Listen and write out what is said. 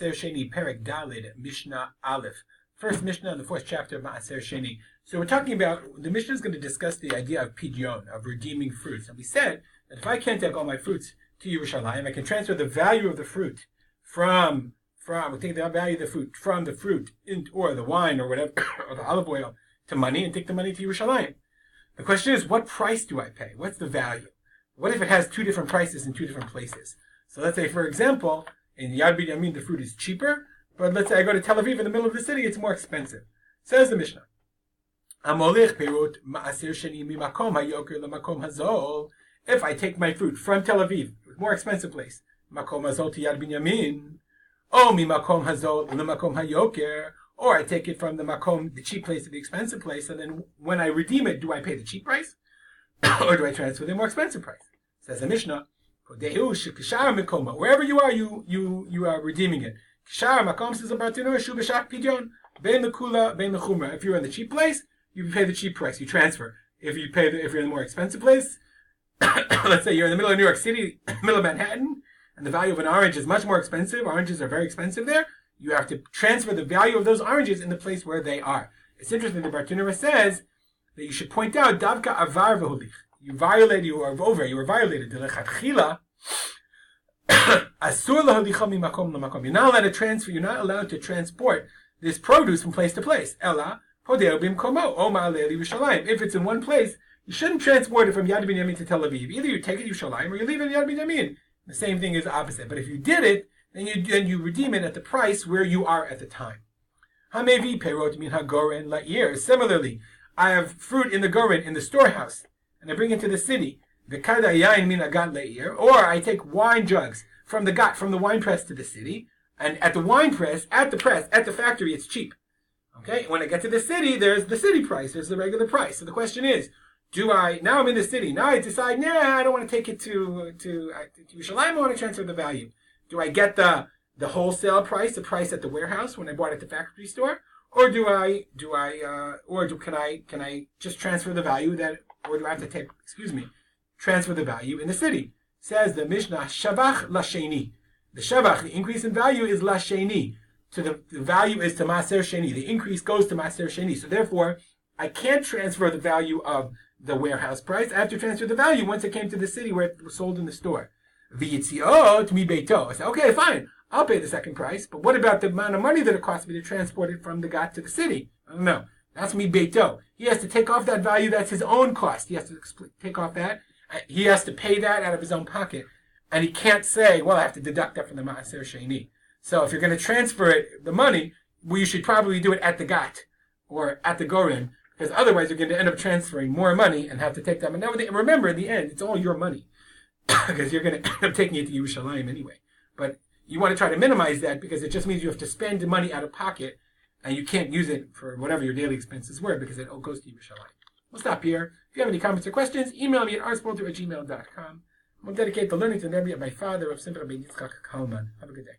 Maaser Sheni, Perek Daled, Mishnah Aleph. First Mishnah in the fourth chapter of Maaser Sheni. So we're talking about, the Mishnah is going to discuss the idea of pidyon, of redeeming fruits. And we said that if I can't take all my fruits to Yerushalayim, I can transfer the value of the fruit we take the value of the fruit from the fruit or the wine or whatever, or the olive oil to money, and take the money to Yerushalayim. The question is, what price do I pay? What's the value? What if it has two different prices in two different places? So let's say, for example, in Yad Binyamin the fruit is cheaper, but let's say I go to Tel Aviv in the middle of the city, it's more expensive. Says the Mishnah, if I take my fruit from Tel Aviv, more expensive place, makom hazol to Yad Binyamin, mimakom hazol lemakom hayoker, or I take it from the makom, the cheap place to the expensive place, and then when I redeem it, do I pay the cheap price, or do I transfer the more expensive price? Says the Mishnah, wherever you are, you are redeeming it. If you're in the cheap place, you pay the cheap price, you transfer. If you're in the more expensive place, let's say you're in the middle of New York City, middle of Manhattan, and the value of an orange is much more expensive. Oranges are very expensive there. You have to transfer the value of those oranges in the place where they are. It's interesting, the Bartenura says that you should point out, Davka avar v'holich. You were violated. You're not allowed to transfer, you're not allowed to transport this produce from place to place. If it's in one place, you shouldn't transport it from Yad Binyamin to Tel Aviv. Either you take it to Yerushalayim or you leave it in Yad Binyamin. The same thing is opposite. But if you did it, then you redeem it at the price where you are at the time. Similarly, I have fruit in the goren, in the storehouse, and I bring it to the city. Or I take wine jugs from the wine press to the city, and at the wine press, at the factory, it's cheap. Okay, when I get to the city, there's the city price, there's the regular price. So the question is, now I'm in the city, now I decide, I don't want to take it to Yerushalayim, I want to transfer the value. Do I get the wholesale price, the price at the warehouse when I bought it at the factory store? Or can I just transfer the value or do I have to transfer the value in the city? Says the Mishnah, Shavach Lasheni. The Shavach, the increase in value, is Lasheni. So the value is to Maaser Sheni. The increase goes to Maaser Sheni. So therefore, I can't transfer the value of the warehouse price. I have to transfer the value once it came to the city where it was sold in the store. V'yitziot mi beito. I say, okay, fine, I'll pay the second price, but what about the amount of money that it cost me to transport it from the gat to the city? I don't know. That's mi beito. He has to take off that value. That's his own cost. He has to take off that. He has to pay that out of his own pocket. And he can't say, well, I have to deduct that from the Maaser Sheni. So if you're going to transfer the money, you should probably do it at the gat or at the goren, because otherwise you're going to end up transferring more money and have to take that. And remember, in the end, it's all your money, because you're going to end up taking it to Yerushalayim anyway. But you want to try to minimize that, because it just means you have to spend the money out of pocket, and you can't use it for whatever your daily expenses were, because it all goes to Yerushalayim. We'll stop here. If you have any comments or questions, email me at rspolter@gmail.com. I'll dedicate the learning to the memory of my father, of Simcha Ben Yitzchak Kalman. Have a good day.